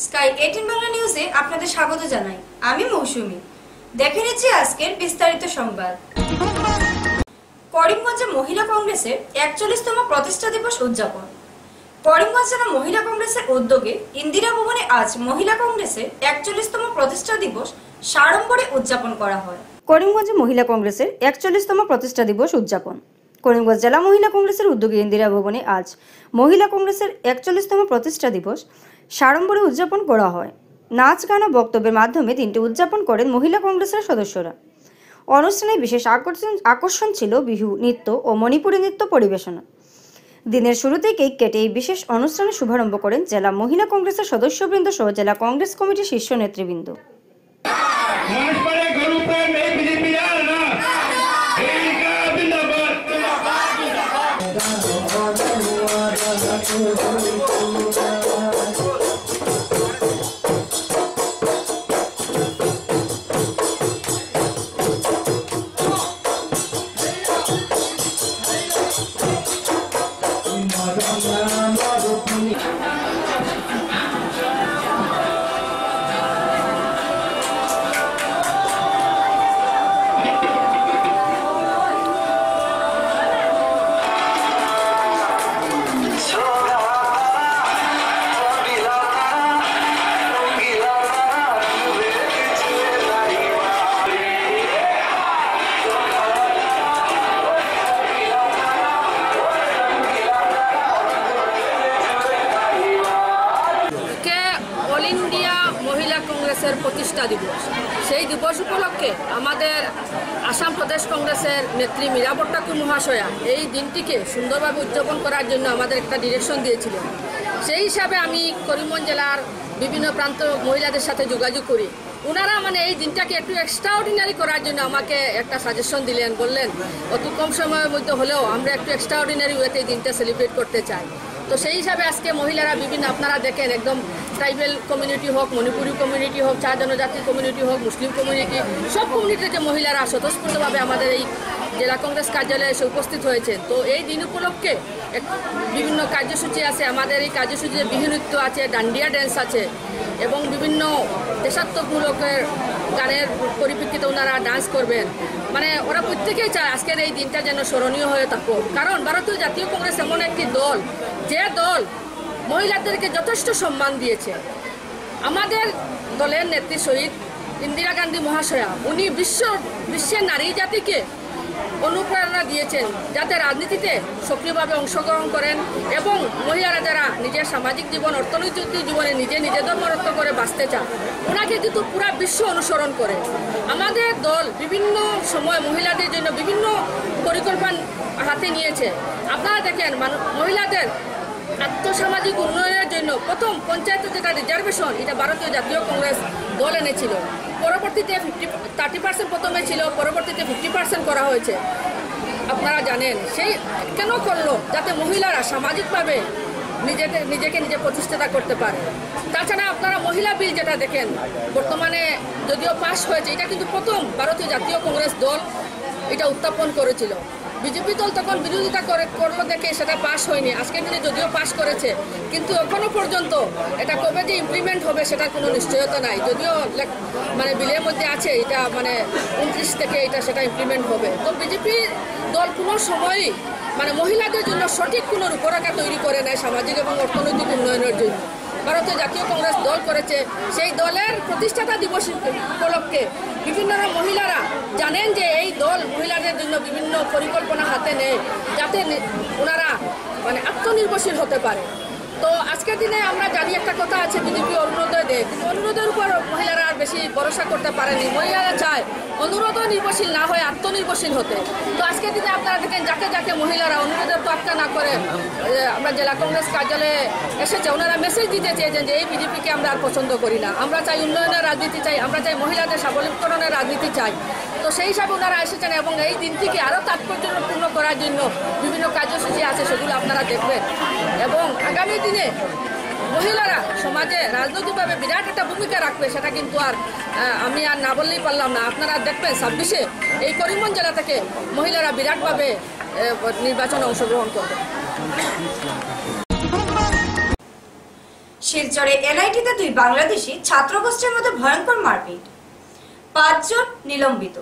Sky 18 Bangla নিউজে আপনাদের স্বাগত জানাই। আমি মৌসুমী। দেখে নিচ্ছি আজকের বিস্তারিত সংবাদ। করিমগঞ্জে মহিলা কংগ্রেসের 41তম প্রতিষ্ঠা দিবস উদযাপন। করিমগঞ্জ জেলা মহিলা কংগ্রেসের উদ্যোগে ইন্দিরা ভবনে আজ মহিলা কংগ্রেসের 41তম প্রতিষ্ঠা দিবস সাড়ম্বরে উদযাপন করা হয়। করিমগঞ্জে মহিলা কংগ্রেসের 41তম প্রতিষ্ঠা দিবস উদযাপন। করিমগঞ্জ জেলা মহিলা কংগ্রেসের উদ্যোগে ইন্দিরা ভবনে আজ মহিলা কংগ্রেসের 41তম প্রতিষ্ঠা দিবস সাড়ম্বরে উদযাপন করা হয়। নাচ গান ও বক্তব্যের মাধ্যমে দিনটি উদযাপন করেন মহিলা কংগ্রেসের সদস্যরা। অনুষ্ঠানে বিশেষ আকর্ষণ ছিল বিহু নৃত্য ও মণিপুরী নৃত্য পরিবেশনা। দিনের শুরুতেই কেক কেটে এই বিশেষ অনুষ্ঠানের শুভারম্ভ করেন জেলা মহিলা কংগ্রেসের সদস্যবৃন্দ সহ জেলা কংগ্রেস কমিটির শীর্ষ নেতৃবৃন্দ। প্রতিষ্ঠা দিবস, সেই দিবস উপলক্ষে আমাদের আসাম প্রদেশ কংগ্রেসের নেত্রী মীরা ভট্টাচার্য মহাশয়া এই দিনটিকে সুন্দরভাবে উদযাপন করার জন্য আমাদের একটা ডিরেকশন দিয়েছিলেন। সেই হিসাবে আমি করিমগঞ্জ জেলার বিভিন্ন প্রান্ত মহিলাদের সাথে যোগাযোগ করি। ওনারা এই দিনটাকে একটু এক্সট্রাঅর্ডিনারি করার জন্য আমাকে একটা সাজেশন দিলেন, বললেন অতি কম সময়ের মধ্যে হলেও আমরা একটু এক্সট্রাঅর্ডিনারি ওয়েতে এই দিনটা সেলিব্রেট করতে চাই। তো সেই হিসাবে আজকে মহিলারা বিভিন্ন, আপনারা দেখেন, একদম ট্রাইবেল কমিউনিটি হোক, মণিপুরি কমিউনিটি হোক, চা জনজাতি কমিউনিটি হোক, মুসলিম কমিউনিটি, সব কমিউনিটির যে মহিলারা স্বতঃস্ফূর্তভাবে আমাদের এই জেলা কংগ্রেস কার্যালয়ে এসে উপস্থিত হয়েছে। তো এই দিন উপলক্ষে বিভিন্ন কার্যসূচি আছে। আমাদের এই কার্যসূচিতে বিহু নৃত্য আছে, ডান্ডিয়া ড্যান্স আছে এবং বিভিন্ন দেশাত্মকমূলকের গানের পরিপ্রেক্ষিতে ওনারা ডান্স করবেন। ওরা প্রত্যেকেই চায় আজকের এই দিনটা যেন স্মরণীয় হয়ে থাকুক। কারণ ভারতীয় জাতীয় কংগ্রেস এমন একটি দল, যে দল মহিলাদেরকে যথেষ্ট সম্মান দিয়েছে। আমাদের দলের নেত্রী শহীদ ইন্দিরা গান্ধী মহাশয়া, উনি বিশ্বের নারী জাতিকে অনুপ্রেরণা দিয়েছেন যাতে রাজনীতিতে সক্রিয়ভাবে অংশগ্রহণ করেন এবং মহিলারা যারা নিজের সামাজিক জীবন, অর্থনৈতিক জীবনে নিজে ধর্মরত করে বাঁচতে চান, ওনাকে কিন্তু পুরা বিশ্ব অনুসরণ করে। আমাদের দল বিভিন্ন সময় মহিলাদের জন্য বিভিন্ন পরিকল্পনা হাতে নিয়েছে। আপনারা দেখেন, মহিলাদের আর্থসামাজিক উন্নয়নের জন্য প্রথম পঞ্চায়েতে যেটা রিজার্ভেশন, এটা ভারতীয় জাতীয় কংগ্রেস দল এনেছিল। পরবর্তীতে 30% প্রথমে ছিল, পরবর্তীতে 50% করা হয়েছে। আপনারা জানেন সেই কেন করলো? যাতে মহিলারা সামাজিকভাবে নিজেকে নিজে প্রতিষ্ঠাতা করতে পারে। তাছাড়া আপনারা মহিলা বিল যেটা দেখেন, বর্তমানে যদিও পাশ হয়েছে, এটা কিন্তু প্রথম ভারতীয় জাতীয় কংগ্রেস দল এটা উত্থাপন করেছিল। বিজেপি দল তখন বিরোধিতা করলো দেখে সেটা পাশ হয়নি। আজকের দিনে যদিও পাশ করেছে, কিন্তু এখনো পর্যন্ত এটা কবে যে ইমপ্লিমেন্ট হবে সেটার কোনো নিশ্চয়তা নাই। যদিও বিলের মধ্যে আছে, এটা 29 থেকে সেটা ইমপ্লিমেন্ট হবে। তো বিজেপি দল কোনো সময়ই মহিলাদের জন্য সঠিক কোনো রূপরেখা তৈরি করে নেয় সামাজিক এবং অর্থনৈতিক উন্নয়নের জন্য। ভারতীয় জাতীয় কংগ্রেস দল করেছে। সেই দলের প্রতিষ্ঠাতা দিবস উপলক্ষে বিভিন্ন মহিলারা জানেন যে এই দল মহিলাদের জন্য বিভিন্ন পরিকল্পনা হাতে নেয় যাতে ওনারা আত্মনির্ভরশীল হতে পারে। তো আজকের দিনে আমরা জানি একটা কথা আছে, বিজেপি অরুণোদয় দেয়, কিন্তু অনুরোধের উপর মহিলারা আর বেশি ভরসা করতে পারেনি। মহিলারা চায় অনুরোধও নির্ভরশীল না হয়ে আত্মনির্ভরশীল হতে। তো আজকের দিনে আপনারা দেখেন, যাকে মহিলারা অনুরোধের তোয়াক্কা না করে আমরা জেলা কংগ্রেস কার্যালয়ে এসেছে, ওনারা মেসেজ দিতে চেয়েছেন যে এই বিজেপিকে আমরা আর পছন্দ করি না, আমরা চাই উন্নয়নের রাজনীতি চাই, আমরা চাই মহিলাদের সবলীকরণের রাজনীতি চাই। তো সেই হিসাবে ওনারা এসেছেন এবং এই দিনটিকে আরও তাৎপর্যপূর্ণ করার জন্য বিভিন্ন কার্যসূচি আছে, সেগুলো আপনারা দেখবেন। এবং আগামী দিনে মহিলারা সমাজে রাজনৈতিকভাবে বিরাট একটা ভূমিকা রাখবে, সেটা কিন্তু আমি আর না বললেই পারলাম না। আপনারা দেখবেন 26-এ এই করিমগঞ্জ জেলা থেকে মহিলারা বিরাটভাবে নির্বাচনে অংশগ্রহণ করবে। শিলচরে এনআইটিতে দুই বাংলাদেশি ছাত্রগোষ্ঠীর মধ্যে ভয়ঙ্কর মারপিট, 5 জন নিলম্বিত।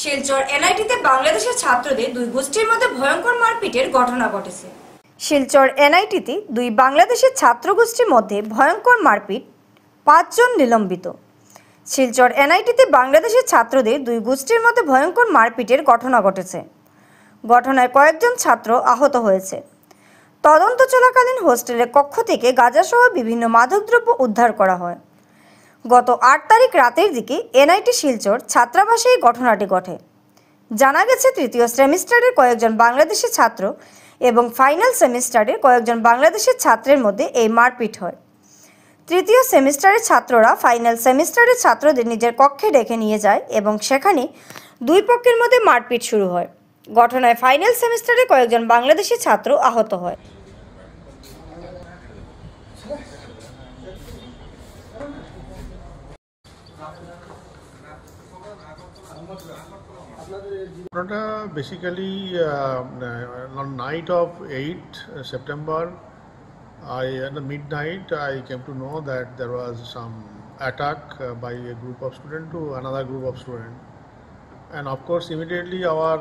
শিলচর এনআইটিতে বাংলাদেশের ছাত্রদের দুই গোষ্ঠীর মধ্যে ভয়ঙ্কর মারপিটের ঘটনা ঘটেছে। শিলচর এনআইটিতে দুই বাংলাদেশের ছাত্রগোষ্ঠীর মধ্যে ভয়ঙ্কর মারপিট, 5 জন নিলম্বিত। শিলচর এনআইটিতে বাংলাদেশের ছাত্রদের দুই গোষ্ঠীর মধ্যে ভয়ঙ্কর মারপিটের ঘটনা ঘটেছে। ঘটনায় কয়েকজন ছাত্র আহত হয়েছে। তদন্ত চলাকালীন হোস্টেলের কক্ষ থেকে গাঁজাসহ বিভিন্ন মাদকদ্রব্য উদ্ধার করা হয়। গত 8 তারিখ রাতের দিকে এনআইটি শিলচর ছাত্রাবাসে এই ঘটনাটি ঘটে। জানা গেছে, তৃতীয় সেমিস্টারের কয়েকজন বাংলাদেশি ছাত্র এবং ফাইনাল সেমিস্টারের কয়েকজন বাংলাদেশের ছাত্রের মধ্যে এই মারপিট হয়। তৃতীয় সেমিস্টারের ছাত্ররা ফাইনাল সেমিস্টারের ছাত্রদের নিজের কক্ষে ডেকে নিয়ে যায় এবং সেখানে দুই পক্ষের মধ্যে মারপিট শুরু হয়। ঘটনায় ফাইনাল সেমিস্টারে কয়েকজন বাংলাদেশি ছাত্র আহত হয়। Basically, on night of 8 September, at the midnight, I came to know that there was some attack by a group of students to another group of students. And of course, immediately our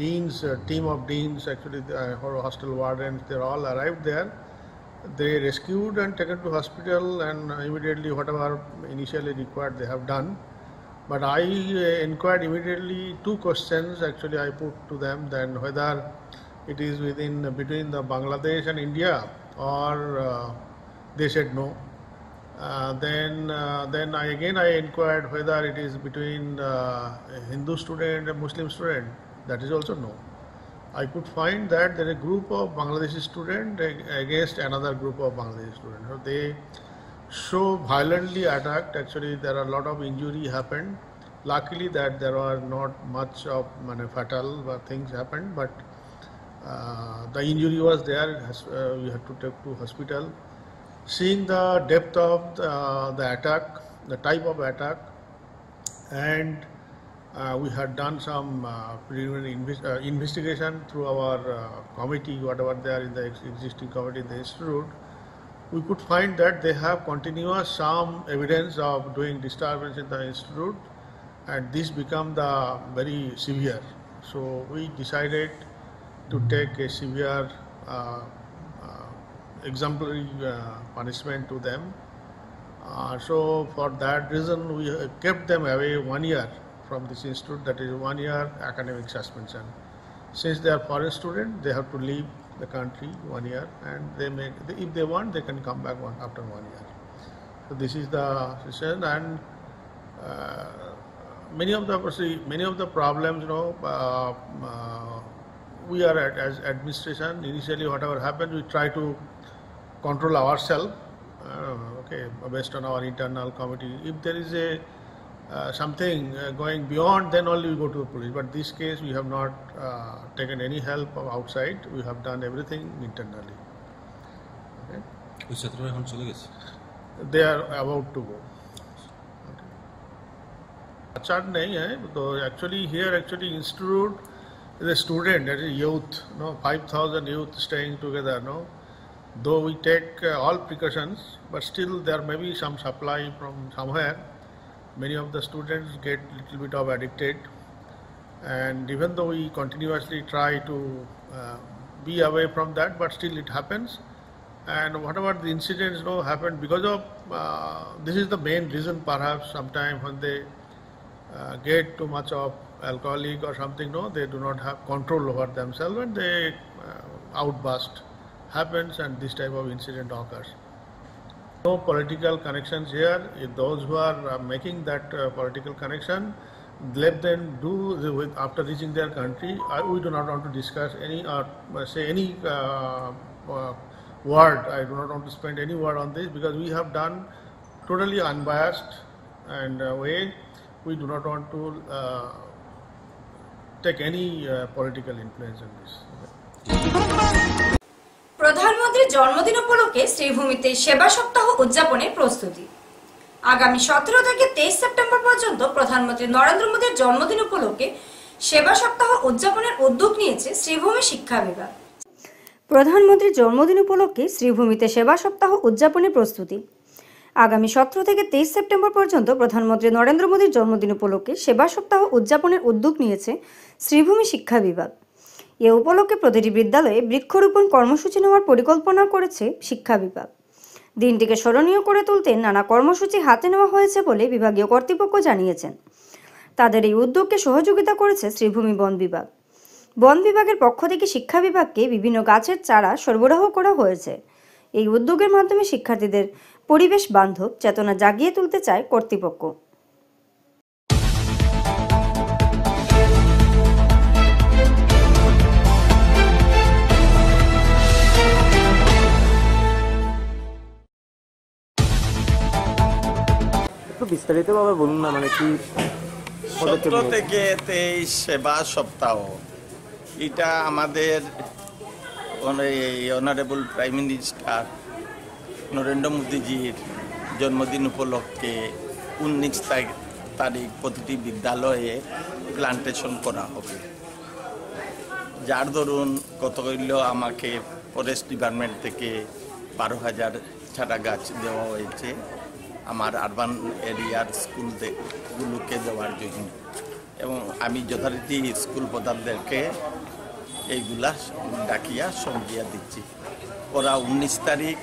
deans, team of deans, actually our hostel wardens, they all arrived there. They rescued and taken to hospital, and immediately whatever initially required they have done. But I inquired immediately 2 questions actually I put to them, then whether it is between the Bangladesh and India, or they said no. Then I inquired whether it is between a Hindu student and Muslim student. That is also no. I could find that there is a group of Bangladeshi students against another group of Bangladeshi students. So they so violently attacked. Actually, there are a lot of injury happened. Luckily, that there was not much of fatal things happened, but the injury was there. We had to take to hospital. Seeing the depth of the attack, the type of attack, and we had done some preliminary investigation through our committee, whatever there in the existing committee in the institute. We could find that they have continuous some evidence of doing disturbance in the institute, and this become the very severe. So we decided to take a severe exemplary punishment to them. So for that reason, we kept them away 1 year from this institute. That is 1 year academic suspension. Since they are foreign students, they have to leave the country 1 year, and if they want, they can come back after 1 year. So this is the situation, and many of the problems, we are as administration. Initially, whatever happened, we try to control ourselves, based on our internal committee. If there is something going beyond, then only we go to the police. But this case, we have not taken any help of outside. We have done everything internally. They are about to go. अच्छा नहीं है तो actually here institute is a student, that is youth, 5,000 youth staying together, though we take all precautions, but still there may be some supply from somewhere. Many of the students get little bit of addicted, and even though we continuously try to be away from that, but still it happens. And whatever the incidents happened because of this is the main reason, perhaps sometimes when they get too much of alcoholic or something, they do not have control over themselves, and they outburst happens, and this type of incident occurs. No political connections here. If those who are making that political connection, let them do after reaching their country. We do not want to discuss any or say any word. I do not want to spend any word on this, because we have done totally unbiased and way. We do not want to take any political influence in this. প্রধানমন্ত্রীর জন্মদিন উপলক্ষে শ্রীভূমিতে সেবা সপ্তাহ উদযাপনের প্রস্তুতি। আগামী 17 থেকে 23 September পর্যন্ত প্রধানমন্ত্রী নরেন্দ্র মোদীর জন্মদিন উপলক্ষে সেবা সপ্তাহ উদযাপনের উদ্যোগ নিয়েছে শ্রীভূমি শিক্ষা বিভাগ। প্রধানমন্ত্রীর জন্মদিন উপলক্ষে শ্রীভূমিতে সেবা সপ্তাহ উদযাপনের প্রস্তুতি। আগামী 17 থেকে 23 সেপ্টেম্বর পর্যন্ত প্রধানমন্ত্রী নরেন্দ্র মোদীর জন্মদিন উপলক্ষে সেবা সপ্তাহ উদযাপনের উদ্যোগ নিয়েছে শ্রীভূমি শিক্ষা বিভাগ। এ উপলক্ষে প্রতিটি বিদ্যালয়ে বৃক্ষরোপণ কর্মসূচি নেওয়ার পরিকল্পনা করেছে শিক্ষা বিভাগ। দিনটিকে স্মরণীয় করে তুলতে নানা কর্মসূচি হাতে নেওয়া হয়েছে বলে বিভাগীয় কর্তৃপক্ষ জানিয়েছেন। তাদের এই উদ্যোগকে সহযোগিতা করেছে শ্রীভূমি বন বিভাগ। বন বিভাগের পক্ষ থেকে শিক্ষা বিভাগকে বিভিন্ন গাছের চারা সরবরাহ করা হয়েছে। এই উদ্যোগের মাধ্যমে শিক্ষার্থীদের পরিবেশ বান্ধব চেতনা জাগিয়ে তুলতে চায় কর্তৃপক্ষ। একটু বিস্তারিতভাবে বলুন না, মানে কি 17 থেকে 23 সেবা সপ্তাহ, এটা আমাদের অনারেবল প্রাইম মিনিস্টার নরেন্দ্র মোদীজির জন্মদিন উপলক্ষে 19 তারিখ প্রতিটি বিদ্যালয়ে প্লান্টেশন করা হবে। যার দরুন কত হইল আমাকে ফরেস্ট ডিপার্টমেন্ট থেকে 12,000 চারা গাছ দেওয়া হয়েছে আমার আরবান এরিয়ার স্কুলগুলোকে দেওয়ার জন্য, এবং আমি যথারীতি স্কুল প্রধানদেরকে এইগুলা ডাকিয়া সঙ্গিয়া দিচ্ছি। ওরা 19 তারিখ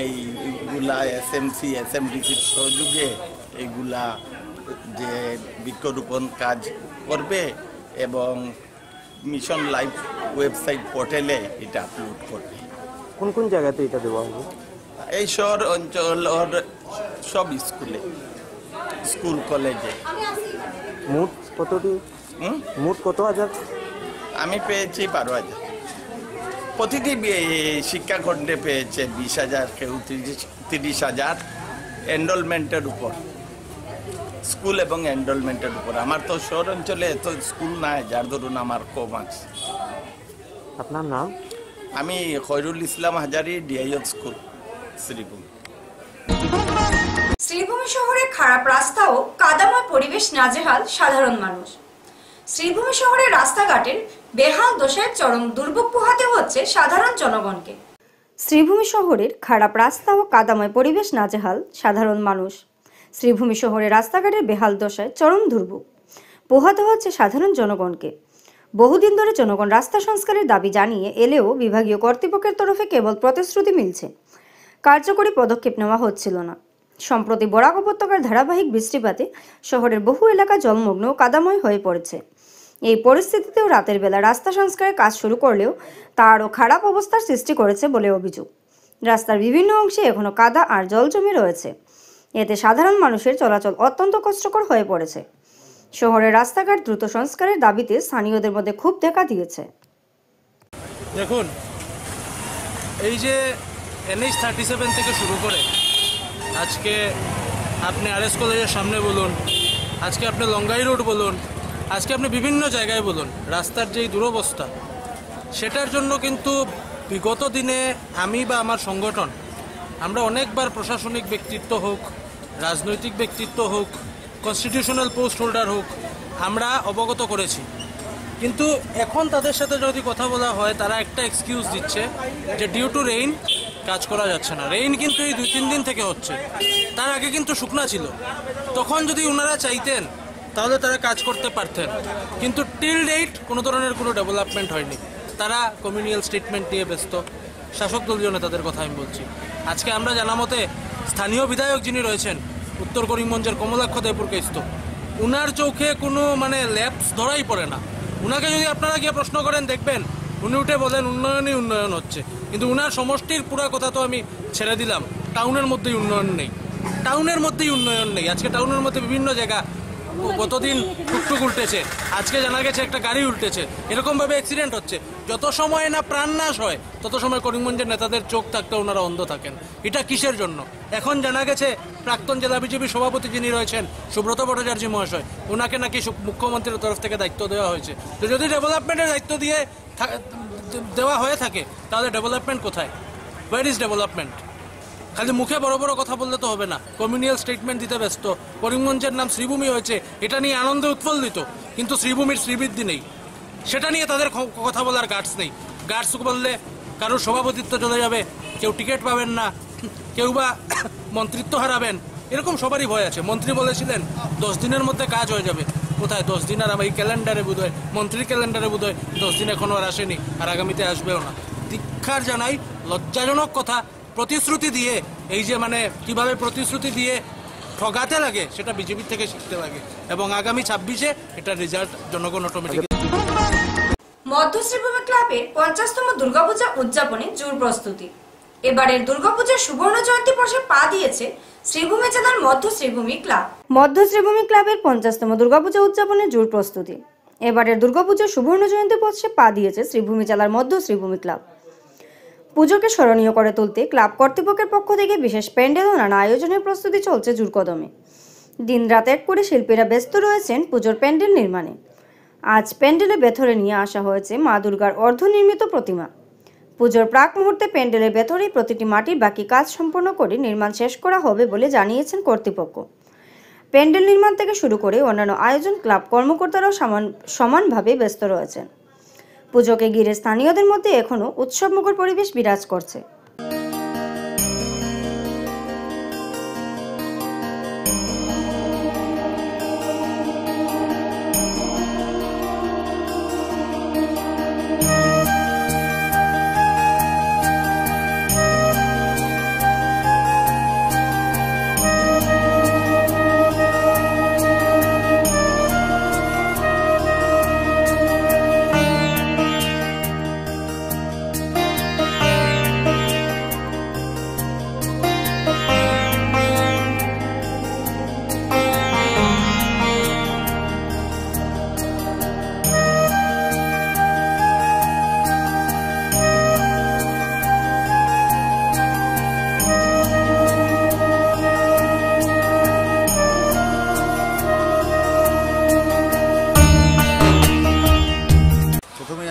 এইগুলা এসএমসি এসএমডিসির সহযোগে এইগুলা যে বৃক্ষরোপণ কাজ করবে এবং মিশন লাইফ ওয়েবসাইট পোর্টালে এটা আপলোড করবে। কোন কোন জায়গাতে এটা দেওয়া হবে? এই শহর অঞ্চলের সব স্কুলে, স্কুল কলেজে। মোট কতটি? মোট কত হাজার? আমি পেয়েছি 12,000। প্রতিটি শিক্ষাখণ্ডে পেয়েছে 20,000, কেউ 30,000 এনরোলমেন্টের উপর, স্কুল এবং এনরোলমেন্টের উপর। আমার তো শহর অঞ্চলে এত স্কুল নাই, যার ধরুন আমার কম আছে। আপনার নাম? আমি খৈরুল ইসলাম হাজারি, ডিআইএল স্কুল, শ্রীভূমি। শ্রীভূমি শহরের খারাপ রাস্তা ও কাদাময় পরিবেশ নাজেহাল সাধারণ মানুষ। শ্রীভূমি শহরের রাস্তাঘাটের বেহাল দশায় চরম দুর্ভোগ পোহাতে হচ্ছে সাধারণ জনগণকে। শ্রীভূমি শহরের খারাপ রাস্তা ও কাদাময় পরিবেশ নাজেহাল সাধারণ মানুষ। শ্রীভূমি শহরের রাস্তাঘাটের বেহাল দশায় চরম দুর্ভোগ পোহাতে হচ্ছে সাধারণ জনগণকে। বহুদিন ধরে জনগণ রাস্তা সংস্কারের দাবি জানিয়ে এলেও বিভাগীয় কর্তৃপক্ষের তরফে কেবল প্রতিশ্রুতি মিলছে, কার্যকরী পদক্ষেপ নেওয়া হচ্ছিল না। সম্প্রতি বরাক উপত্যকার ধারাবাহিক বৃষ্টিপাতে শহরের বহু এলাকা জলমগ্ন ও কাদাময় হয়ে পড়েছে। এই পরিস্থিতিতেও রাতের বেলা রাস্তা সংস্কারের কাজ শুরু করলেও তা আরও খারাপ অবস্থার সৃষ্টি করেছে বলে অভিযোগ। রাস্তার বিভিন্ন অংশে এখনও কাদা আর জল জমে রয়েছে। এতে সাধারণ মানুষের চলাচল অত্যন্ত কষ্টকর হয়ে পড়েছে। শহরের রাস্তাঘাট দ্রুত সংস্কারের দাবিতে স্থানীয়দের মধ্যে ক্ষোভ দেখা দিয়েছে। দেখুন, এই যে NH 37 থেকে শুরু করে আজকে আপনি RS কলেজের সামনে বলুন, আজকে আপনি লঙ্গাই রোড বলুন, আজকে আপনি বিভিন্ন জায়গায় বলুন, রাস্তার যেই দুরবস্থা, সেটার জন্য কিন্তু বিগত দিনে আমি বা আমার সংগঠন আমরা অনেকবার প্রশাসনিক ব্যক্তিত্ব হোক, রাজনৈতিক ব্যক্তিত্ব হোক, কনস্টিটিউশনাল পোস্ট হোল্ডার হোক, আমরা অবগত করেছি। কিন্তু এখন তাদের সাথে যদি কথা বলা হয়, তারা একটা এক্সকিউজ দিচ্ছে যে ডিউ টু রেইন কাজ করা যাচ্ছে না। রেইন কিন্তু এই 2-3 দিন থেকে হচ্ছে, তার আগে কিন্তু শুকনা ছিল। তখন যদি ওনারা চাইতেন তাহলে তারা কাজ করতে পারতেন, কিন্তু টিল ডেট কোনো ধরনের কোনো ডেভেলপমেন্ট হয়নি। তারা কমিউনিয়াল স্টেটমেন্ট নিয়ে ব্যস্ত। শাসক দলীয় নেতাদের কথা আমি বলছি। আজকে আমরা জানা মতে স্থানীয় বিধায়ক যিনি রয়েছেন উত্তর করিমগঞ্জের কমলাক্ষ দেবপুরকেস্ত, উনার চোখে কোনো ল্যাপস ধরাই পড়ে না। উনাকে যদি আপনারা গিয়ে প্রশ্ন করেন, দেখবেন উনি উঠে বলেন উন্নয়নই উন্নয়ন হচ্ছে, কিন্তু উনার সমষ্টির পুরা কথা তো আমি ছেড়ে দিলাম। টাউনের মধ্যেই উন্নয়ন নেই, টাউনের মধ্যেই উন্নয়ন নেই। আজকে টাউনের মধ্যে বিভিন্ন জায়গা গতদিন টুকটুক উল্টেছে, আজকে জানা গেছে একটা গাড়ি উল্টেছে, এরকমভাবে অ্যাক্সিডেন্ট হচ্ছে। যত সময় না প্রাণনাশ হয় তত সময় করিমগঞ্জের নেতাদের চোখ থাকতে ওনারা অন্ধ থাকেন। এটা কিসের জন্য? এখন জানা গেছে প্রাক্তন জেলা বিজেপি সভাপতি যিনি রয়েছেন সুব্রত ভট্টাচার্য মহাশয়, ওনাকে নাকি মুখ্যমন্ত্রীর তরফ থেকে দায়িত্ব দেওয়া হয়েছে। তো যদি ডেভেলপমেন্টের দায়িত্ব দিয়ে দেওয়া হয়ে থাকে তাহলে ডেভেলপমেন্ট কোথায়? Where is development? খালি মুখে বড় বড় কথা বললে তো হবে না, কমিউনিয়াল স্টেটমেন্ট দিতে ব্যস্ত। করিমগঞ্জের নাম শ্রীভূমি হয়েছে, এটা নিয়ে আনন্দে উৎফুল্লিত, কিন্তু শ্রীভূমির শ্রীবৃদ্ধি নেই, সেটা নিয়ে তাদের কথা বলার গার্ডস নেই। গার্ডস বললে কারোর সভাপতিত্ব চলে যাবে, কেউ টিকিট পাবেন না, কেউ বা মন্ত্রিত্ব হারাবেন, এরকম সবারই ভয় আছে। মন্ত্রী বলেছিলেন 10 দিনের মধ্যে কাজ হয়ে যাবে, কোথায় 10 দিন? আর আমার এই ক্যালেন্ডারে বোধ হয়, মন্ত্রীর ক্যালেন্ডারে বোধ হয় 10 দিন এখনো আর আসেনি, আর আগামীতে আসবেও না। ধিক্কার জানাই, লজ্জাজনক কথা। প্রতিশ্রুতি দিয়ে, এই যে মানে কিভাবে প্রতিশ্রুতি দিয়ে ঠগাতে লাগে সেটা বিজেপি থেকে শিখতে লাগে, এবং আগামী 26-এ এটা রেজাল্ট জনগণ অটোমেটিক। মধ্য শ্রীভূমি ক্লাবের 50তম দুর্গাপূজা উদযাপনে জোর প্রস্তুতি। এবারের দুর্গাপূজার সুবর্ণ জয়ন্তী বর্ষে পা দিয়েছে শ্রীভূমি জেলার মধ্য শ্রীভূমি ক্লাব। মধ্য শ্রীভূমি ক্লাবের 50তম দুর্গাপূজা উদযাপনে জোর প্রস্তুতি। এবারের দুর্গাপূজার সুবর্ণ জয়ন্তী বর্ষে পা দিয়েছে শ্রীভূমি জেলার মধ্য শ্রীভূমি ক্লাব। পুজোকে স্মরণীয় করে তুলতে ক্লাব কর্তৃপক্ষের পক্ষ থেকে বিশেষ প্যান্ডেল ও নানা আয়োজনের প্রস্তুতি চলছে জোরকদমে। দিনরাত এক করে শিল্পীরা ব্যস্ত রয়েছেন পুজোর প্যান্ডেল নির্মাণে। আজ প্যান্ডেলে ভেতরে নিয়ে আসা হয়েছে মা দুর্গার অর্ধনির্মিত প্রতিমা। পুজোর প্রাক মুহূর্তে প্যান্ডেলের ভেতরেই প্রতিটি মাটির বাকি কাজ সম্পন্ন করে নির্মাণ শেষ করা হবে বলে জানিয়েছেন কর্তৃপক্ষ। প্যান্ডেল নির্মাণ থেকে শুরু করে অন্যান্য আয়োজন ক্লাব কর্মকর্তারাও সমানভাবে ব্যস্ত রয়েছেন। পুজোকে ঘিরে স্থানীয়দের মধ্যে এখনও উৎসবমুখর পরিবেশ বিরাজ করছে।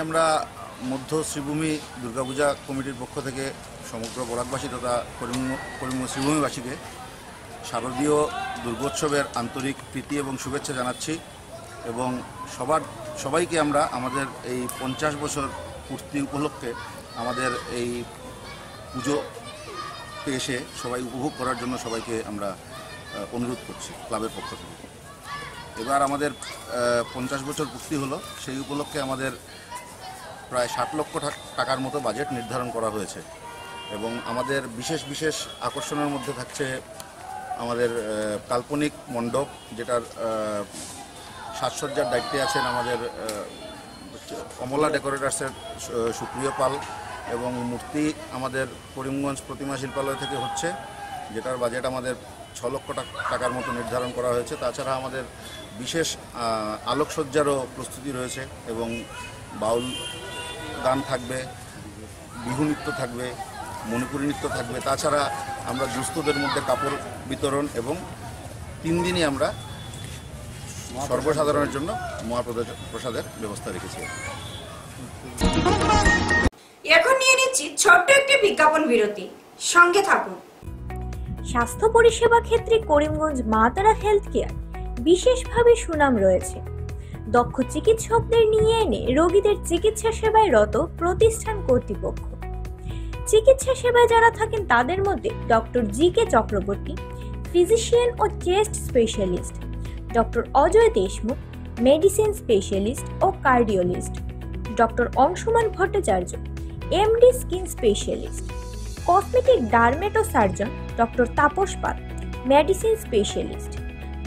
আমরা মধ্য শ্রীভূমি দুর্গাপূজা কমিটির পক্ষ থেকে সমগ্র বরাকবাসী তথা করিমগঞ্জ শ্রীভূমিবাসীকে শারদীয় দুর্গোৎসবের আন্তরিক প্রীতি এবং শুভেচ্ছা জানাচ্ছি, এবং সবাইকে আমরা আমাদের এই 50 বছর পূর্তি উপলক্ষে আমাদের এই পুজোতে এসে সবাই উপভোগ করার জন্য সবাইকে আমরা অনুরোধ করছি ক্লাবের পক্ষ থেকে। এবার আমাদের 50 বছর পূর্তি হলো, সেই উপলক্ষে আমাদের প্রায় 60 লক্ষ টাকার মতো বাজেট নির্ধারণ করা হয়েছে, এবং আমাদের বিশেষ আকর্ষণের মধ্যে থাকছে আমাদের কাল্পনিক মণ্ডপ, যেটার সাজসজ্জার দায়িত্বে আছেন আমাদের কমলা ডেকোরেটার্সের সুপ্রিয় পাল, এবং মূর্তি আমাদের করিমগঞ্জ প্রতিমা শিল্পালয় থেকে হচ্ছে, যেটার বাজেট আমাদের 6 লক্ষ টাকার মতো নির্ধারণ করা হয়েছে। তাছাড়া আমাদের বিশেষ আলোকসজ্জারও প্রস্তুতি রয়েছে, এবং বাউল গান থাকবে, বিহু নৃত্য থাকবে, মণিপুরী নৃত্য থাকবে। তাছাড়া আমরা দুস্থদের মধ্যে কাপড় বিতরণ এবং 3 দিনই আমরা সর্বসাধারণের জন্য মহাপ্রসাদের ব্যবস্থা রেখেছি। এখন নিয়ে নিচ্ছি ছোট্ট একটি বিজ্ঞাপন বিরতি, সঙ্গে থাকুন। স্বাস্থ্য পরিষেবা ক্ষেত্রে করিমগঞ্জ মা তারা হেলথ কেয়ার বিশেষভাবে সুনাম রয়েছে। দক্ষ চিকিৎসকদের নিয়ে এনে রোগীদের চিকিৎসা সেবায় রত প্রতিষ্ঠান কর্তৃপক্ষ। চিকিৎসা সেবায় যারা থাকেন তাদের মধ্যে ডক্টর জি.কে. চক্রবর্তী, ফিজিশিয়ান ও chest specialist, doctor Ajay Deshmukh, medicine specialist ও cardiologist, doctor Anshuman Bhattacharya, MD skin specialist, cosmetic dermato surgeon doctor Tapas Pal, medicine specialist,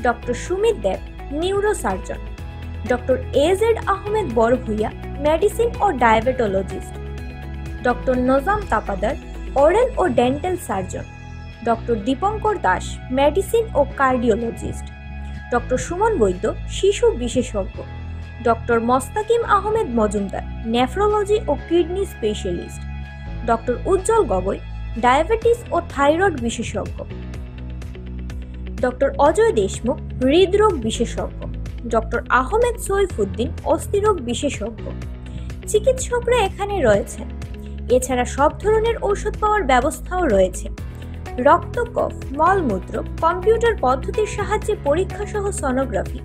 doctor Sumit Deb, neuro surgeon, doctor A Z Ahmed Barbhuiya, medicine ও diabetologist, doctor Nazam Tapadar, oral ও dental surgeon, doctor Dipankar Das, medicine ও cardiologist, doctor Suman Baidya, শিশু বিশেষজ্ঞ, doctor Mostakim Ahmed Majumdar, nephrology ও kidney specialist, doctor উজ্জ্বল Gogoi, diabetes ও thyroid বিশেষজ্ঞ, doctor Ajay Deshmukh, হৃদরোগ বিশেষজ্ঞ, doctor Ahmed Saifuddin, অস্থিরোগ বিশেষজ্ঞ। চিকিৎসকরা এখানে রয়েছেন। এছাড়া সব ধরনের ঔষধ পাওয়ার ব্যবস্থাও রয়েছে। রক্ত, কফ, মলমূত্র, কম্পিউটার পদ্ধতির সাহায্যে পরীক্ষা সহ sonography,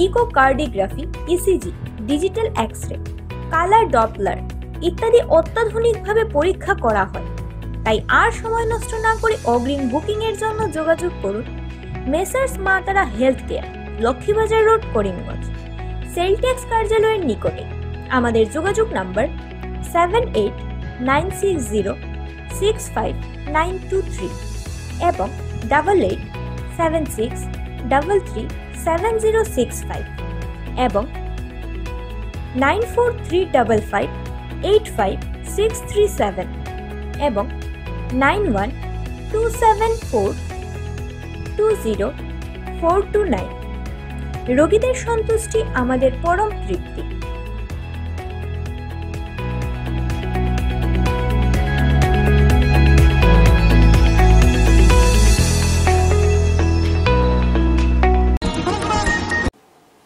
echocardiography, ECG, digital X-ray, colour Doppler, ইত্যাদি অত্যাধুনিকভাবে পরীক্ষা করা হয়। তাই আর সময় নষ্ট না করে অগ্রিম বুকিং এর জন্য যোগাযোগ করুন মেসার্স মা তারা health care, Laxmibazar road, Karimganj, sell tax কার্যালয়ের নিকটে। আমাদের যোগাযোগ নাম্বার 7896065923 এবং 8876337065 এবং 9435585637 এবং 9127420429। রোগীদের সন্তুষ্টি আমাদের পরম তৃপ্তি।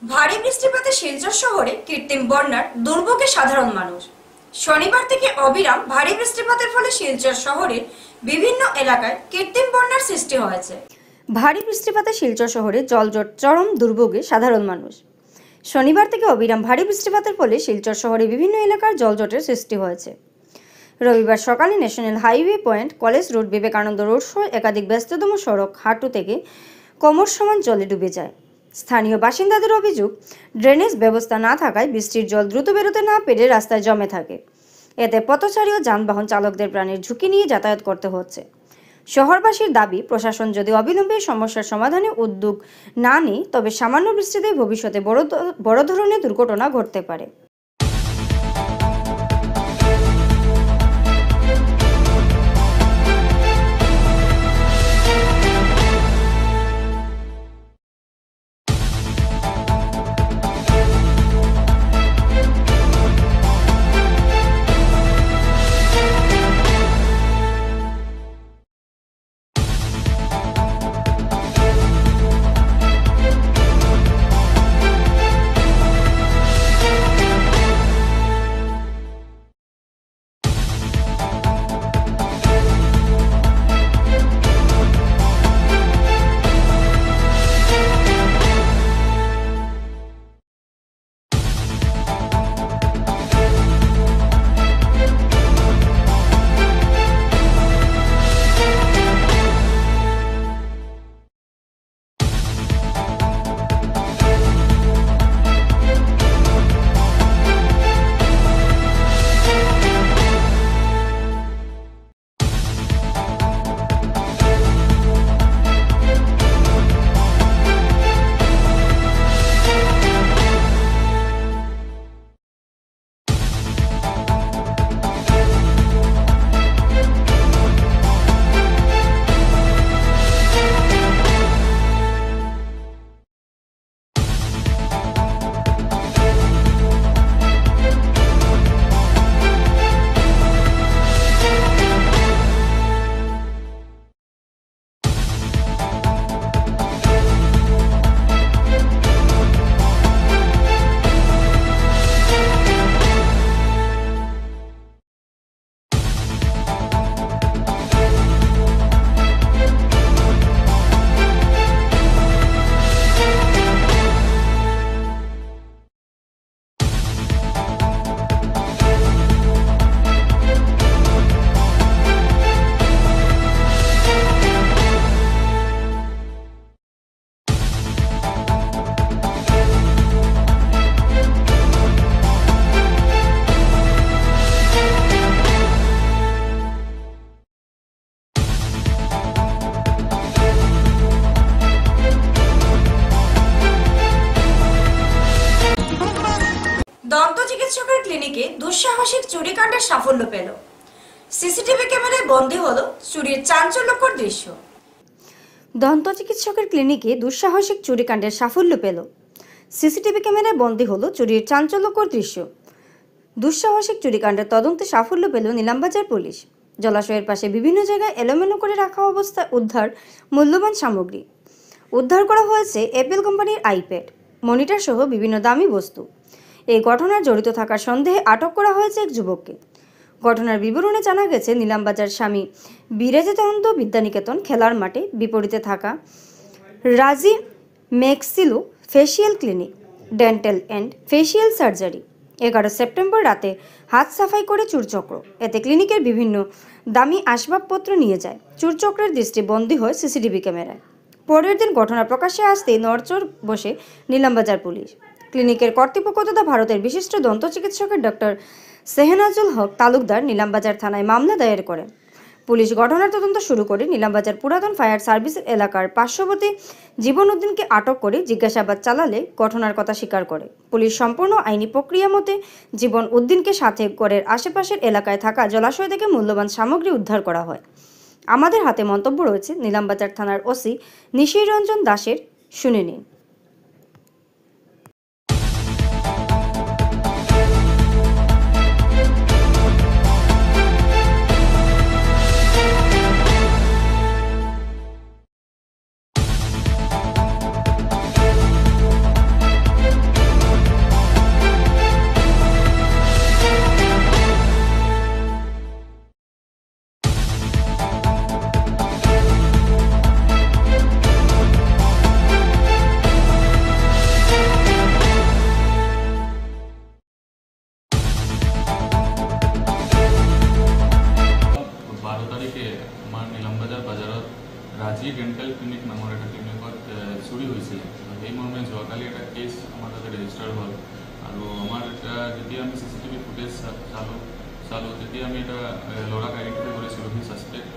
ভারী বৃষ্টিপাতে শিলচর শহরে কৃত্রিম বন্যার দুর্ভোগে সাধারণ মানুষ। শনিবার থেকে অবিরাম ভারী বৃষ্টিপাতের ফলে শিলচর শহরের বিভিন্ন এলাকায় কৃত্রিম বন্যার সৃষ্টি হয়েছে। ভারী বৃষ্টিপাতে শিলচর শহরে জলজট চরম দুর্ভোগে সাধারণ মানুষ। শনিবার থেকে অবিরাম ভারী বৃষ্টিপাতের ফলে শিলচর শহরে বিভিন্ন এলাকার জলজটের সৃষ্টি হয়েছে। রবিবার সকালে national highway point, college road, Vivekananda road সহ একাধিক ব্যস্ততম সড়ক হাঁটু থেকে কোমর সমান জলে ডুবে যায়। স্থানীয় বাসিন্দাদের অভিযোগ, ড্রেনেজ ব্যবস্থা না থাকায় বৃষ্টির জল দ্রুত বেরোতে না পেরে রাস্তায় জমে থাকে। এতে পথচারী ও যানবাহন চালকদের প্রাণের ঝুঁকি নিয়ে যাতায়াত করতে হচ্ছে। শহরবাসীর দাবি, প্রশাসন যদি অবিলম্বে সমস্যার সমাধানে উদ্যোগ না নেয় তবে সামান্য বৃষ্টিতে ভবিষ্যতে বড় ধরনের দুর্ঘটনা ঘটতে পারে। দন্ত চিকিৎসকের ক্লিনিকে দুঃসাহসিক চুরিকাণ্ডের সাফল্য পেল। সিসিটিভি ক্যামেরায় বন্দী হলো চুরির চাঞ্চল্যকর দৃশ্য। দন্ত চিকিৎসকের ক্লিনিকে দুঃসাহসিক চুরিকাণ্ডের সাফল্য পেল। সিসিটিভি ক্যামেরায় বন্দী হলো চুরির চাঞ্চল্যকর দৃশ্য। দুঃসাহসিক চুরিকাণ্ডের তদন্তে সাফল্য পেল নিলামবাজার পুলিশ। জলাশয়ের পাশে বিভিন্ন জায়গায় এলোমেলো করে রাখা অবস্থায় উদ্ধার মূল্যবান সামগ্রী। উদ্ধার করা হয়েছে অ্যাপেল কোম্পানির আইপ্যাড, মনিটর সহ বিভিন্ন দামি বস্তু। এই ঘটনায় জড়িত থাকার সন্দেহে আটক করা হয়েছে এক যুবককে। ঘটনার বিবরণে জানা গেছে, নিলামবাজার স্বামী বিরাজিতানন্দ বিদ্যানিকেতন খেলার মাঠে বিপরীতে থাকা রাজি maxillo facial clinic, dental and facial surgery 11 September রাতে হাত সাফাই করে চুরচক্র, এতে ক্লিনিকের বিভিন্ন দামি আসবাবপত্র নিয়ে যায়। চুরচক্রের দৃষ্টি বন্দী হয় সিসিটিভি ক্যামেরায়। পরের দিন ঘটনা প্রকাশ্যে আসতেই নড়চড় বসে নিলামবাজার পুলিশ। ক্লিনিকের কর্তৃপক্ষ তথা ভারতের বিশিষ্ট দন্ত চিকিৎসকের ডক্টর সেহনাজুল হক তালুকদার নিলামবাজার থানায় মামলা দায়ের করেন। পুলিশ ঘটনার তদন্ত শুরু করে নিলামবাজার পুরাতন ফায়ার সার্ভিসের এলাকার পার্শ্ববর্তী জীবন উদ্দিনকে আটক করে জিজ্ঞাসাবাদ চালালে ঘটনার কথা স্বীকার করে। পুলিশ সম্পূর্ণ আইনি প্রক্রিয়া মতে জীবন উদ্দিনকে সাথে গড়ের আশেপাশের এলাকায় থাকা জলাশয় থেকে মূল্যবান সামগ্রী উদ্ধার করা হয়। আমাদের হাতে মন্তব্য রয়েছে নিলামবাজার থানার ওসি নিশির রঞ্জন দাসের, শুনে নিন। ৰাজি ডেণ্টেল ক্লিনিক নামৰ এটা ক্লিনিকত চুৰি হৈছিল। সেই মৰ্মে যোৱাকালি এটা কেছ আমাৰ তাতে ৰেজিষ্টাৰ হ'ল আৰু আমাৰ এটা যেতিয়া আমি CCTV ফুটেজ চালোঁ তেতিয়া আমি এটা ল'ৰাক আইডেণ্টিফাই কৰিছিলোঁ। সি ছাছপেক্ট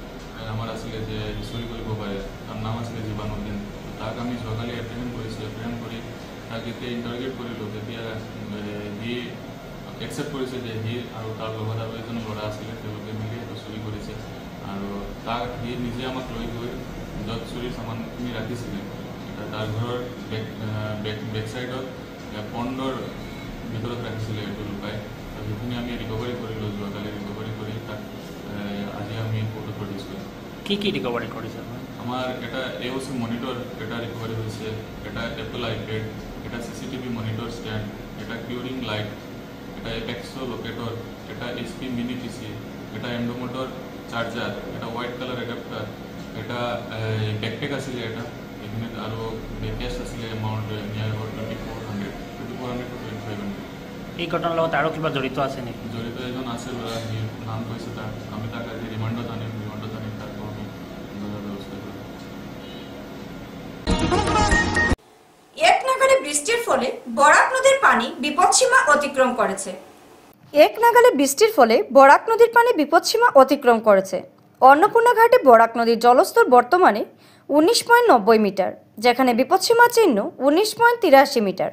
আমাৰ আছিলে যে চুৰি কৰিব পাৰে, তাৰ নাম আছিলে জীৱান উদ্দিন। তাক আমি যোৱাকালি এপ্ৰিহেণ্ড কৰিছোঁ। এপ্ৰিহেণ্ড কৰি তাক যেতিয়া ইণ্টাৰগেট কৰিলোঁ তেতিয়া সি একচেপ্ট কৰিছে যে সি আৰু তাৰ লগত আৰু এজন ল'ৰা আছিলে, তেওঁলোকে মিলি সেইটো চুৰি কৰিছে আৰু তাক সি নিজে আমাক লৈ গৈ য'ত চুৰি সামানখিনি ৰাখিছিলে তাৰ ঘৰৰ বেক চাইডত পণ্ডৰ ভিতৰত ৰাখিছিলে এইটো লুকাই। সেইখিনি আমি ৰিকভাৰী কৰিলোঁ যোৱাকালি। ৰিকভাৰী কৰি তাক আজি আমি কোৰ্টত প্ৰডিউচ কৰিছোঁ। কি ৰিকভাৰী কৰিছে? আমাৰ এটা AOC মনিটৰ এটা ৰিকভাৰী হৈছে, এটা এপল আইপেড, এটা CCTV মনিটৰ ষ্টেণ্ড, এটা কিউৰিং লাইট, এটা এপেক্সো লোকেটৰ, এটা HP মিনি PC, এটা এণ্ডোমোটৰ চাৰ্জাৰ, এটা হোৱাইট কালাৰ এডাপ্টাৰ, এটা বেকপেক আছিলে এটা এইখিনিত আৰু কেছ আছিলে এমাউণ্ট নিয়াৰ এবাউট 2400 to 2500। এই ঘটনাৰ লগত আৰু কিবা জড়িত আছে নেকি? জড়িত এজন আছে ল'ৰা, সি নাম কৈছে তাক। আমি তাক আজি ৰিমাণ্ডত আনিম তাক আমি ব্যৱস্থা কৰিম। এক নাগারে বৃষ্টির ফলে বরাক নদীর পানি বিপদসীমা অতিক্রম করেছে। এক নাগালে বৃষ্টির ফলে বরাক নদীর পানি বিপদসীমা অতিক্রম করেছে। অন্নপূর্ণা ঘাটে বরাক নদীর জলস্তর বর্তমানে 19.90 মিটার, যেখানে বিপদসীমা চিহ্ন 19.83 মিটার।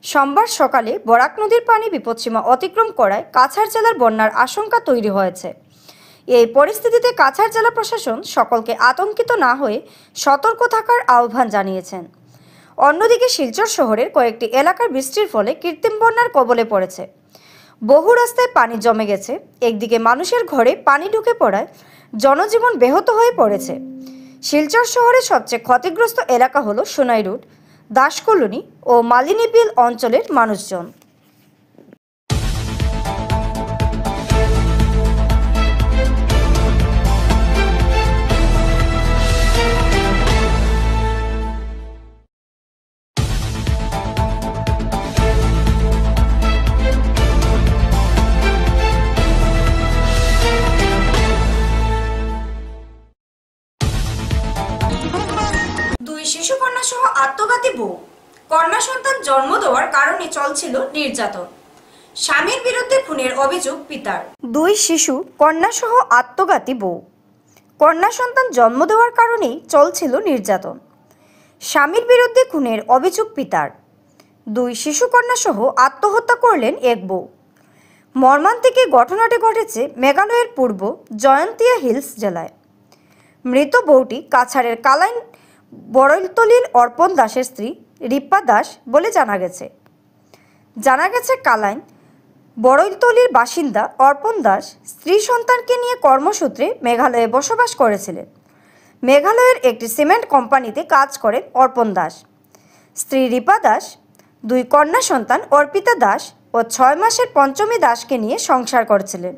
সোমবার সকালে বরাক নদীর পানি বিপদসীমা অতিক্রম করায় কাছাড় জেলার বন্যার আশঙ্কা তৈরি হয়েছে। এই পরিস্থিতিতে কাছাড় জেলা প্রশাসন সকলকে আতঙ্কিত না হয়ে সতর্ক থাকার আহ্বান জানিয়েছেন। অন্যদিকে শিলচর শহরের কয়েকটি এলাকার বৃষ্টির ফলে কৃত্রিম বন্যার কবলে পড়েছে। বহু রাস্তায় পানি জমে গেছে। একদিকে মানুষের ঘরে পানি ঢুকে পড়ায় জনজীবন ব্যাহত হয়ে পড়েছে। শিলচর শহরের সবচেয়ে ক্ষতিগ্রস্ত এলাকা হলো সোনাই রোড, দাস কলোনি ও মালিনী বিল অঞ্চলের মানুষজন। শিশু কন্যা সহ আত্মঘাতী বউ, কন্যা সন্তান জন্ম দেওয়ার কারণে চলছিল নির্যাতন। স্বামীর বিরুদ্ধে খুনের অভিযোগ পিতার। দুই শিশু কন্যা সহ আত্মঘাতী বউ, কন্যা সন্তান জন্ম দেওয়ার কারণেই চলছিল নির্যাতন। স্বামীর বিরুদ্ধে খুনের অভিযোগ পিতার। দুই শিশু কন্যা সহ আত্মহত্যা করলেন এক বউ। মর্মান্তিক ঘটনাটি ঘটেছে মেঘালয়ের পূর্ব জয়ন্তিয়া হিলস জেলায়। মৃত বউটি কাছাড়ের কালাইন বড়ইলতলির অর্পণ দাসের স্ত্রী রিপ্পা দাস বলে জানা গেছে কালাইন বড়ইলতলির বাসিন্দা অর্পণ দাস স্ত্রী সন্তানকে নিয়ে কর্মসূত্রে মেঘালয়ে বসবাস করেছিলেন। মেঘালয়ের একটি সিমেন্ট কোম্পানিতে কাজ করেন অর্পণ দাস। স্ত্রী রিপ্পা দাস দুই কন্যা সন্তান অর্পিতা দাস ও 6 মাসের পঞ্চমী দাসকে নিয়ে সংসার করছিলেন।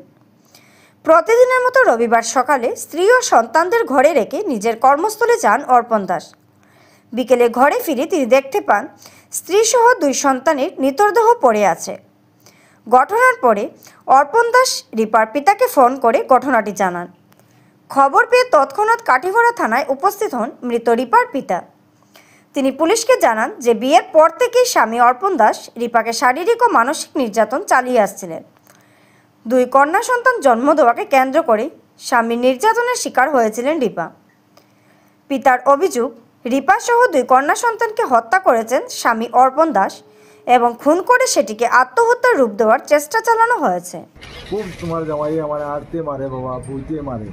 প্রতিদিনের মতো রবিবার সকালে স্ত্রী ও সন্তানদের ঘরে রেখে নিজের কর্মস্থলে যান অর্পণ দাস। বিকেলে ঘরে ফিরে তিনি দেখতে পান স্ত্রী সহ দুই সন্তানের মৃতদেহ পড়ে আছে। ঘটনার পরে অর্পণ দাস রিপার পিতাকে ফোন করে ঘটনাটি জানান। খবর পেয়ে তৎক্ষণাৎ কাঠিগড়া থানায় উপস্থিত হন মৃত রিপার পিতা। তিনি পুলিশকে জানান যে বিয়ের পর থেকেই স্বামী অর্পণ দাস রিপাকে শারীরিক ও মানসিক নির্যাতন চালিয়ে আসছিলেন। 2 কন্যা সন্তান জন্ম দেওয়াকে কেন্দ্র করে স্বামী নির্যাতনের শিকার হয়েছিলেন রিপা। পিতার অভিযোগ, রিপা সহ 2 কন্যা সন্তানকে হত্যা করেছেন স্বামী অর্পণ দাস এবং খুন করে সেটিকে আত্মহত্যার রূপ দেওয়ার চেষ্টা চালানো হয়েছে। খুব তোমার জামাই আমার আড়তে মারে বাবা, বুঝতে মারে।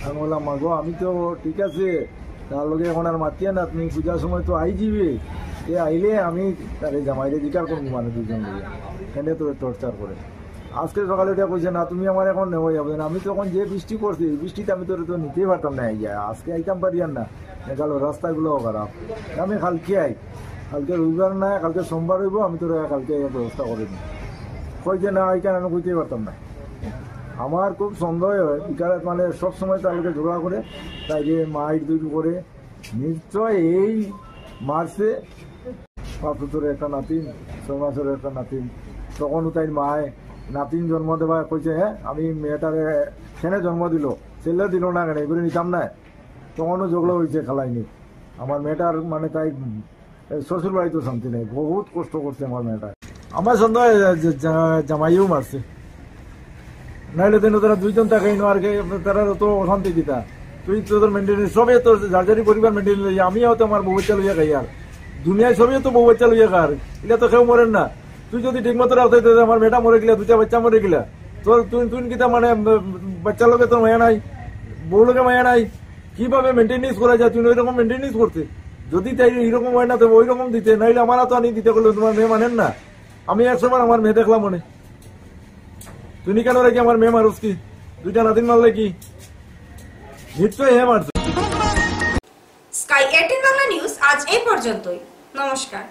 আমি বললাম মাগো আমি তো ঠিক আছে, তার লগে এখন আর মাতিয়া না, তুমি পূজার সময় তো আই যাবে, এ আইলে আমি তার জামাইরে জিকার করবো, মানে 2 জন লগে এনে তো টর্চার করে। আজকে সকালে ওটা কইছে না তুমি আমার এখন নেওয়া যাবে না। আমি তখন যে বৃষ্টি করছি এই বৃষ্টিতে আমি তো নিতেই পারতাম না, যায় আজকে আইতাম পারি আর না, গেল রাস্তাগুলোও খারাপ। আমি কালকে আই, কালকে রবিবার না, কালকে সোমবার হইব, আমি তোর কালকে ব্যবস্থা করে দিই। কইছে না এইখানে আমি কইতেই পারতাম না। আমার খুব সন্দেহ হয় বিকালে, মানে সবসময় তাদেরকে ঝগড়া করে, তাই যে মাইট দুই করে নিশ্চয় এই মার্চে 5 বছরের একটা নাতিন, 6 মাসের একটা নাতিন, তখনও তাই মায় নাতিন জন্ম দেওয়া কইছে হ্যাঁ আমি মেয়েটারে সেনে জন্ম দিল, ছেলে দিল না কেন এগুলো নিতাম না, তখনও ঝগড়া হয়েছে খেলাইনি। আমার মেয়েটার মানে তাই শ্বশুর বাড়িতে শান্তি নেই, বহুত কষ্ট করছে আমার মেয়েটা। আমার সন্দেহ জামাইও মারছে, নাইলে তেন তারা 2 জন থাকাই নো, আর তারা তো অশান্তি দিতা। তুই তোদের মেনটেন সবে তোর যার পরিবার মেনটেন লই, আমিও তো আমার বউ বাচ্চা লইয়া খাই, আর দুনিয়ায় সবই তো বউ বাচ্চা লইয়া খার, এটা তো কেউ মরেন না। তুই যদি ঠিক মতো রাখতে আমার মেয়েটা মরে গেলা, 2টা বাচ্চা মরে গেলা, তোর তুই কিতা মানে বাচ্চার লোকে তোর মায়া নাই, বউ লোকে মায়া নাই, কিভাবে মেনটেনেন্স করা যায়? তুই ওইরকম মেনটেনেন্স করতে, যদি তাই এইরকম হয় না তো ওই রকম দিতে, নাইলে আমার তো আনি দিতে করলে তোমার মেয়ে মানেন না। আমি 100 বার আমার মেয়ে দেখলাম মনে, তুই কেন রেখে আমার মেয়ে মারুস কি? 2টা নাতিন মারলে কি নিশ্চয়ই হ্যাঁ মারছে। স্কাই 18 বাংলা নিউজ আজ এই পর্যন্তই। নমস্কার।